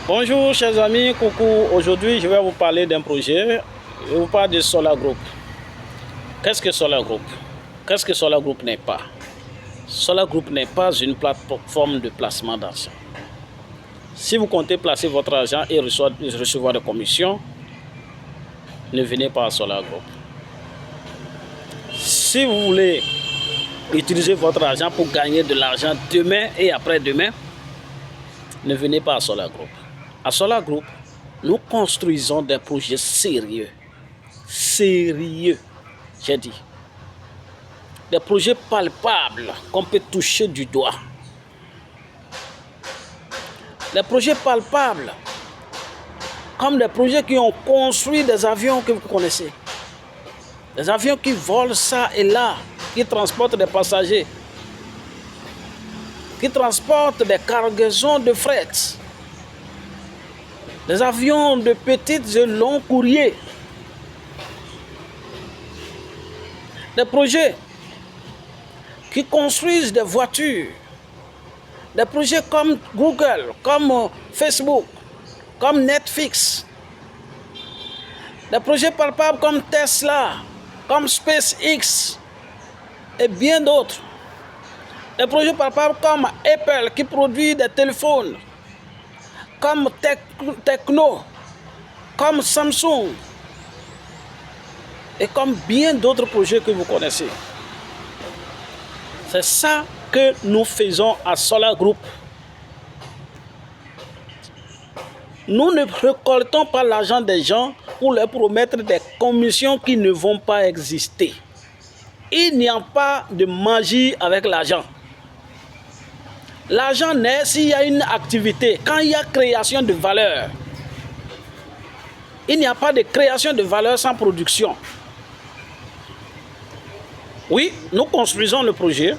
Bonjour chers amis, coucou. Aujourd'hui je vais vous parler d'un projet. Je vous parle de Solar Group. Qu'est-ce que Solar Group? Qu'est-ce que Solar Group n'est pas? Solar Group n'est pas une plateforme de placement d'argent. Si vous comptez placer votre argent et recevoir des commissions, ne venez pas à Solar Group. Si vous voulez utiliser votre argent pour gagner de l'argent demain et après-demain, ne venez pas à Solar Group. À Solar Group, nous construisons des projets sérieux. Sérieux, j'ai dit. Des projets palpables qu'on peut toucher du doigt. Des projets palpables, comme des projets qui ont construit des avions que vous connaissez. Des avions qui volent ça et là, qui transportent des passagers, qui transportent des cargaisons de fret. Des avions de petites et longs courriers. Des projets qui construisent des voitures. Des projets comme Google, comme Facebook, comme Netflix. Des projets palpables comme Tesla, comme SpaceX et bien d'autres. Des projets palpables comme Apple qui produit des téléphones, comme Techno, comme Samsung et comme bien d'autres projets que vous connaissez. C'est ça que nous faisons à Solar Group. Nous ne récoltons pas l'argent des gens pour leur promettre des commissions qui ne vont pas exister. Il n'y a pas de magie avec l'argent. L'argent naît s'il y a une activité, quand il y a création de valeur. Il n'y a pas de création de valeur sans production. Oui, nous construisons le projet.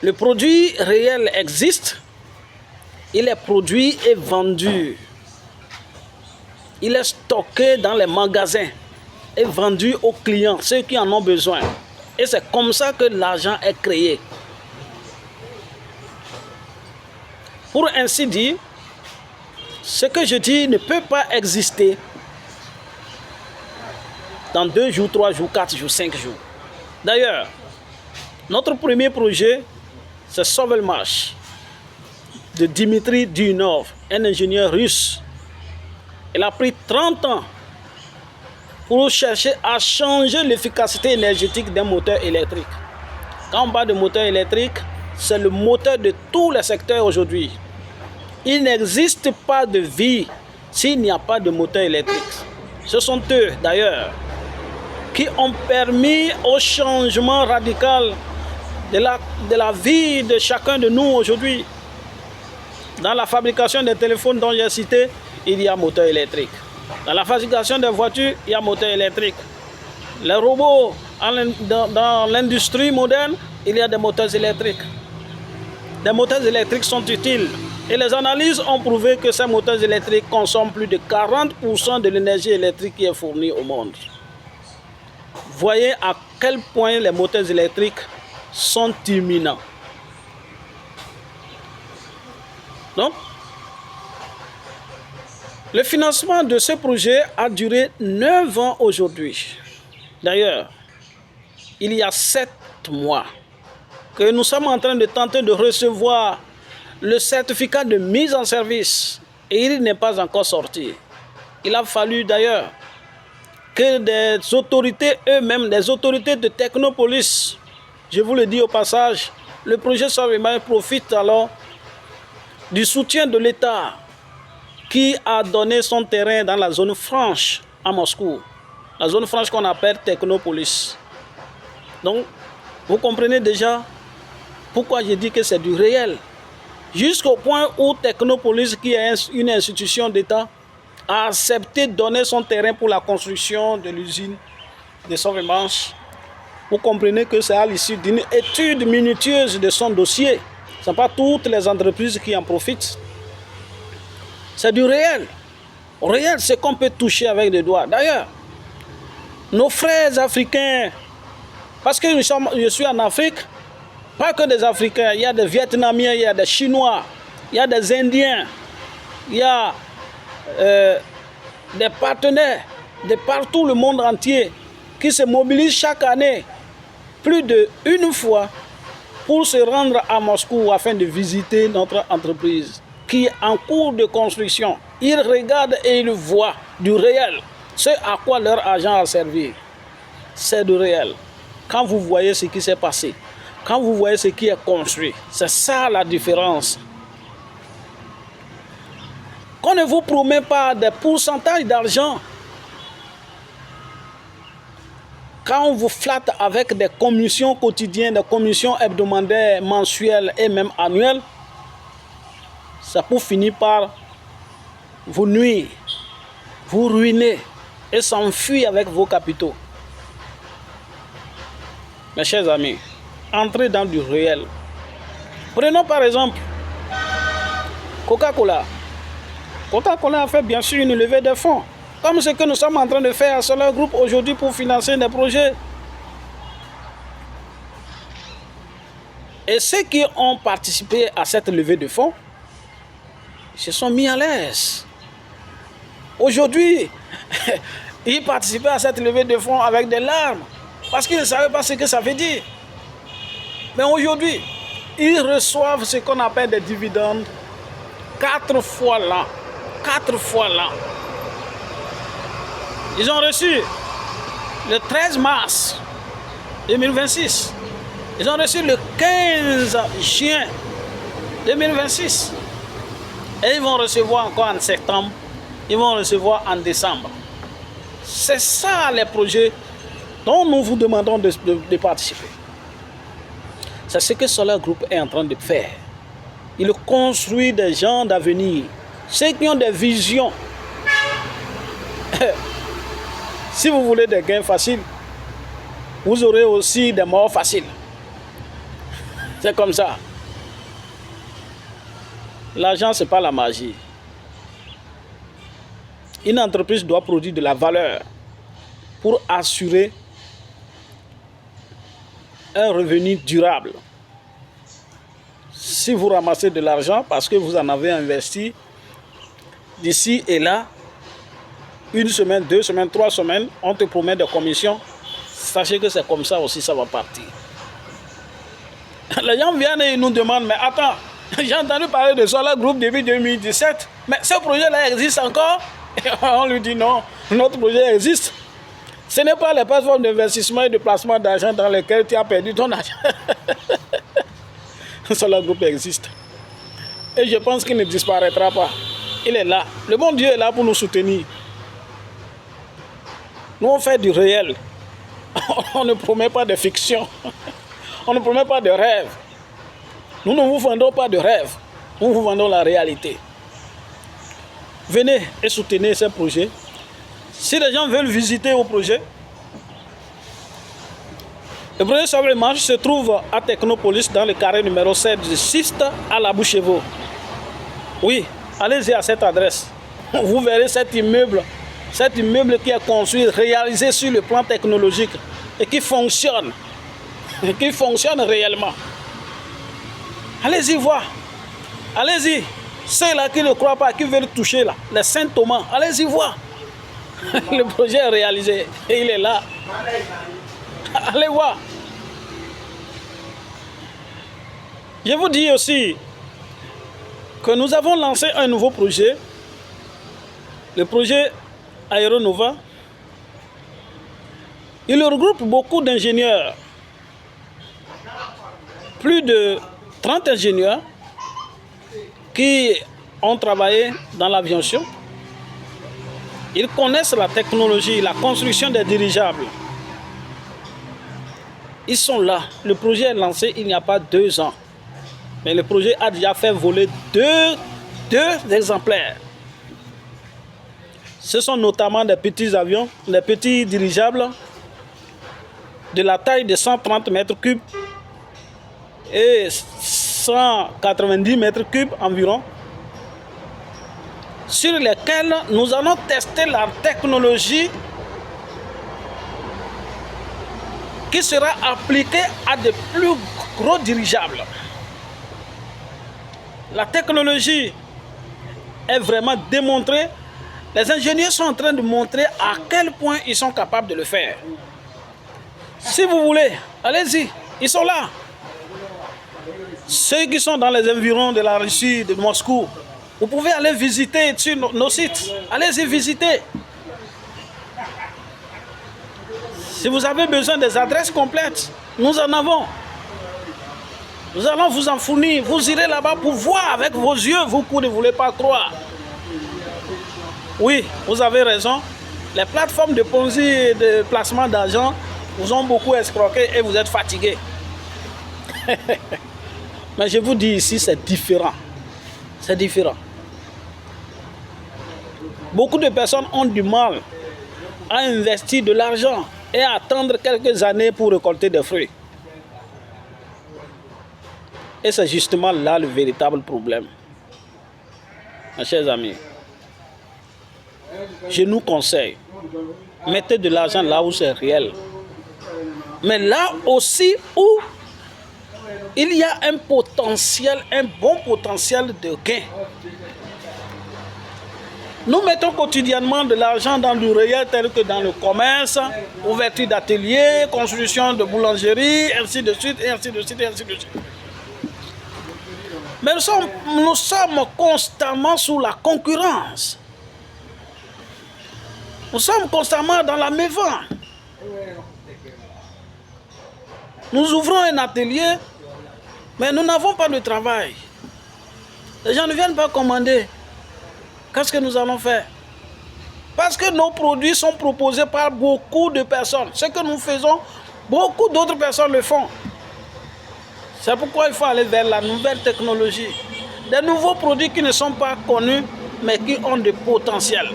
Le produit réel existe. Il est produit et vendu. Il est stocké dans les magasins et vendu aux clients, ceux qui en ont besoin. Et c'est comme ça que l'argent est créé. Pour ainsi dire, ce que je dis ne peut pas exister dans 2 jours, 3 jours, 4 jours, 5 jours. D'ailleurs, notre premier projet, c'est Sovelmash de Dimitri Dunov, un ingénieur russe. Il a pris 30 ans pour chercher à changer l'efficacité énergétique d'un moteur électrique. Quand on parle de moteur électrique, c'est le moteur de tous les secteurs aujourd'hui. Il n'existe pas de vie s'il n'y a pas de moteur électrique. Ce sont eux, d'ailleurs, qui ont permis au changement radical de la vie de chacun de nous aujourd'hui. Dans la fabrication des téléphones dont j'ai cité, il y a moteur électrique. Dans la fabrication des voitures, il y a moteur électrique. Les robots, dans l'industrie moderne, il y a des moteurs électriques. Les moteurs électriques sont utiles. Et les analyses ont prouvé que ces moteurs électriques consomment plus de 40% de l'énergie électrique qui est fournie au monde. Voyez à quel point les moteurs électriques sont imminents. Donc, le financement de ce projet a duré 9 ans aujourd'hui. D'ailleurs, il y a 7 mois que nous sommes en train de tenter de recevoir le certificat de mise en service et il n'est pas encore sorti. Il a fallu d'ailleurs que des autorités eux-mêmes, des autorités de Technopolis, je vous le dis au passage, le projet Sovelmash profite alors du soutien de l'État qui a donné son terrain dans la zone franche à Moscou, la zone franche qu'on appelle Technopolis. Donc, vous comprenez déjà pourquoi je dis que c'est du réel. Jusqu'au point où Technopolis, qui est une institution d'État, a accepté de donner son terrain pour la construction de l'usine de Sovelmash. Vous comprenez que c'est à l'issue d'une étude minutieuse de son dossier. Ce ne sont pas toutes les entreprises qui en profitent. C'est du réel. Réel, c'est qu'on peut toucher avec des doigts. D'ailleurs, nos frères africains, parce que je suis en Afrique, pas que des Africains, il y a des Vietnamiens, il y a des Chinois, il y a des Indiens, Il y a des partenaires de partout le monde entier qui se mobilisent chaque année plus d'une fois pour se rendre à Moscou afin de visiter notre entreprise qui est en cours de construction. Ils regardent et ils voient du réel, ce à quoi leur argent a servi. C'est du réel. Quand vous voyez ce qui s'est passé, quand vous voyez ce qui est construit, c'est ça la différence. Qu'on ne vous promet pas des pourcentages d'argent. Quand on vous flatte avec des commissions quotidiennes, des commissions hebdomadaires, mensuelles et même annuelles, ça peut finir par vous nuire, vous ruiner et s'enfuir avec vos capitaux. Mes chers amis, entrez dans du réel. Prenons par exemple Coca-Cola. Coca-Cola a fait bien sûr une levée de fonds, comme ce que nous sommes en train de faire à Solar Group aujourd'hui pour financer des projets. Et ceux qui ont participé à cette levée de fonds se sont mis à l'aise. Aujourd'hui, ils participaient à cette levée de fonds avec des larmes parce qu'ils ne savaient pas ce que ça veut dire. Mais aujourd'hui, ils reçoivent ce qu'on appelle des dividendes 4 fois l'an. 4 fois l'an. Ils ont reçu le 13 mars 2026. Ils ont reçu le 15 juin 2026. Et ils vont recevoir encore en septembre. Ils vont recevoir en décembre. C'est ça les projets dont nous vous demandons de participer. C'est ce que Solar Group est en train de faire. Il construit des gens d'avenir. Ceux qui ont des visions. Si vous voulez des gains faciles, vous aurez aussi des morts faciles. C'est comme ça. L'argent, ce n'est pas la magie. Une entreprise doit produire de la valeur pour assurer un revenu durable. Si vous ramassez de l'argent parce que vous en avez investi d'ici et là, 1 semaine, 2 semaines, 3 semaines, on te promet des commissions. Sachez que c'est comme ça aussi, ça va partir. Les gens viennent et ils nous demandent, mais attends, j'ai entendu parler de Solar Group depuis 2017, mais ce projet-là existe encore? Et on lui dit non, notre projet existe. Ce n'est pas les plateformes d'investissement et de placement d'argent dans lesquelles tu as perdu ton argent. Solar Group existe. Et je pense qu'il ne disparaîtra pas. Il est là. Le bon Dieu est là pour nous soutenir. Nous, on fait du réel. On ne promet pas de fiction. On ne promet pas de rêve. Nous ne vous vendons pas de rêve. Nous vous vendons la réalité. Venez et soutenez ces projets. Si les gens veulent visiter vos projets, le projet Sabre Marche se trouve à Technopolis dans le carré numéro 7 du Siste à la Boucheveau. Oui, allez-y à cette adresse. Vous verrez cet immeuble qui est construit, réalisé sur le plan technologique et qui fonctionne réellement. Allez-y voir. Allez-y. Ceux-là qui ne croient pas, qui veulent toucher là, les Saint Thomas, allez-y voir. Le projet est réalisé et il est là. Allez voir. Je vous dis aussi que nous avons lancé un nouveau projet, le projet Aéronova. Il regroupe beaucoup d'ingénieurs, plus de 30 ingénieurs qui ont travaillé dans l'aviation. Ils connaissent la technologie, la construction des dirigeables. Ils sont là. Le projet est lancé il n'y a pas 2 ans. Mais le projet a déjà fait voler deux exemplaires. Ce sont notamment des petits avions, des petits dirigeables de la taille de 130 mètres cubes et 190 mètres cubes environ, sur lesquels nous allons tester la technologie qui sera appliquée à de plus gros dirigeables. La technologie est vraiment démontré. Les ingénieurs sont en train de montrer à quel point ils sont capables de le faire. Si vous voulez, allez-y, ils sont là. Ceux qui sont dans les environs de la Russie, de Moscou, vous pouvez aller visiter sur nos sites. Allez-y visiter. Si vous avez besoin des adresses complètes, nous en avons. Nous allons vous en fournir. Vous irez là-bas pour voir avec vos yeux, vous qui ne voulez pas croire. Oui, vous avez raison. Les plateformes de Ponzi et de placement d'argent vous ont beaucoup escroqué et vous êtes fatigués. Mais je vous dis ici, c'est différent. C'est différent. Beaucoup de personnes ont du mal à investir de l'argent et à attendre quelques années pour récolter des fruits. Et c'est justement là le véritable problème. Mes chers amis, je nous conseille, mettez de l'argent là où c'est réel. Mais là aussi où il y a un potentiel, un bon potentiel de gain. Nous mettons quotidiennement de l'argent dans du réel tel que dans le commerce, ouverture d'ateliers, construction de boulangerie, ainsi de suite, et ainsi de suite, et ainsi de suite. Mais nous sommes constamment sous la concurrence. Nous sommes constamment dans la mévente. Nous ouvrons un atelier, mais nous n'avons pas de travail. Les gens ne viennent pas commander. Qu'est-ce que nous allons faire? Parce que nos produits sont proposés par beaucoup de personnes. Ce que nous faisons, beaucoup d'autres personnes le font. C'est pourquoi il faut aller vers la nouvelle technologie. Des nouveaux produits qui ne sont pas connus, mais qui ont de potentiel.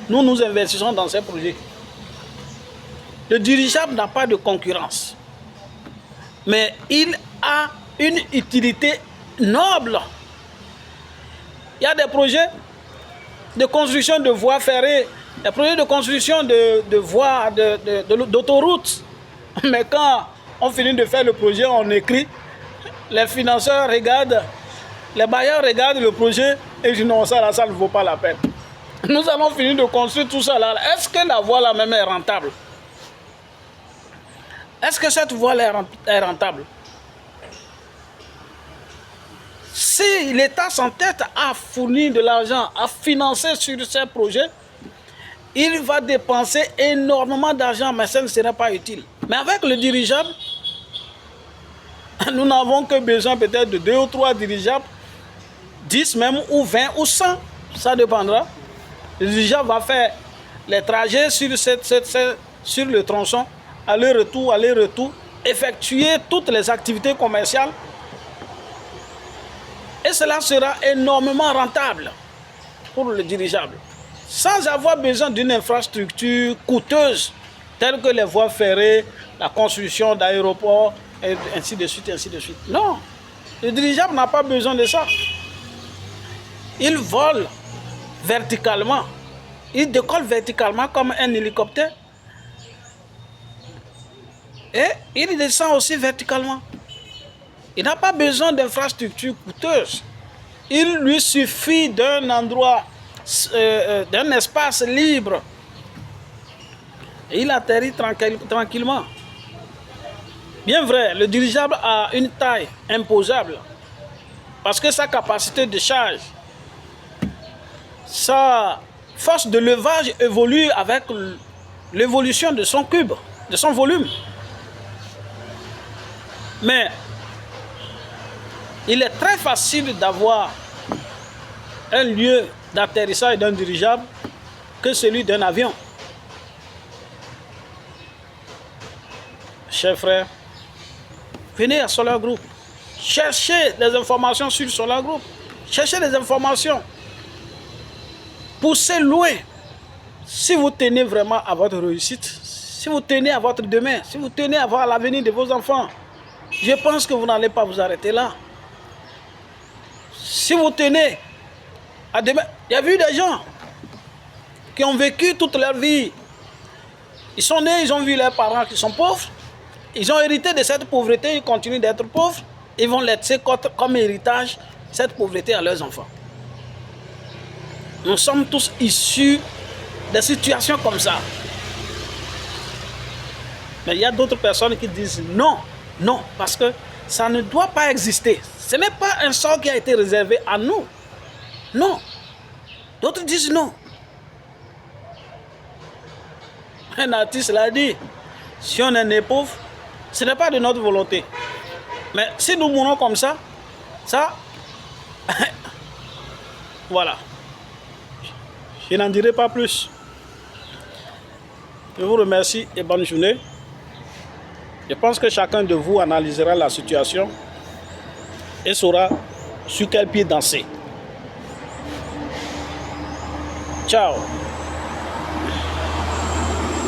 Nous, nous investissons dans ces projets. Le dirigeable n'a pas de concurrence. Mais il a une utilité noble. Il y a des projets de construction de voies ferrées, des projets de construction de voies, d'autoroutes. Mais quand on finit de faire le projet, on écrit, les financeurs regardent, les bailleurs regardent le projet et disent non, ça ne vaut pas la peine. Nous allons finir de construire tout ça là. Est-ce que la voie là même est rentable? Est-ce que cette voie là est rentable? Si l'État s'entête à fournir de l'argent, à financer sur ces projets, il va dépenser énormément d'argent, mais ça ne sera pas utile. Mais avec le dirigeable, nous n'avons que besoin peut-être de 2 ou 3 dirigeables, 10 même, ou 20 ou 100, ça dépendra. Le dirigeable va faire les trajets sur le tronçon, aller-retour, effectuer toutes les activités commerciales. Et cela sera énormément rentable pour le dirigeable, sans avoir besoin d'une infrastructure coûteuse, telle que les voies ferrées, la construction d'aéroports, et ainsi de suite, ainsi de suite. Non, le dirigeable n'a pas besoin de ça. Il vole verticalement, il décolle verticalement comme un hélicoptère, et il descend aussi verticalement. Il n'a pas besoin d'infrastructures coûteuses. Il lui suffit d'un endroit, d'un espace libre. Et il atterrit tranquillement. Bien vrai, le dirigeable a une taille imposable. Parce que sa capacité de charge, sa force de levage évolue avec l'évolution de son cube, de son volume. Mais il est très facile d'avoir un lieu d'atterrissage d'un dirigeable que celui d'un avion. Chers frères, venez à Solar Group. Cherchez des informations sur Solar Group. Cherchez des informations. Poussez loin. Si vous tenez vraiment à votre réussite, si vous tenez à votre demain, si vous tenez à voir l'avenir de vos enfants, je pense que vous n'allez pas vous arrêter là. Si vous tenez à demain, il y a eu des gens qui ont vécu toute leur vie. Ils sont nés, ils ont vu leurs parents qui sont pauvres. Ils ont hérité de cette pauvreté, ils continuent d'être pauvres. Ils vont laisser comme héritage cette pauvreté à leurs enfants. Nous sommes tous issus de situations comme ça. Mais il y a d'autres personnes qui disent non, non, parce que ça ne doit pas exister. Ce n'est pas un sort qui a été réservé à nous. Non. D'autres disent non. Un artiste l'a dit, si on est né pauvre, ce n'est pas de notre volonté. Mais si nous mourons comme ça, voilà. Je n'en dirai pas plus. Je vous remercie et bonne journée. Je pense que chacun de vous analysera la situation et saura sur quel pied danser. Ciao.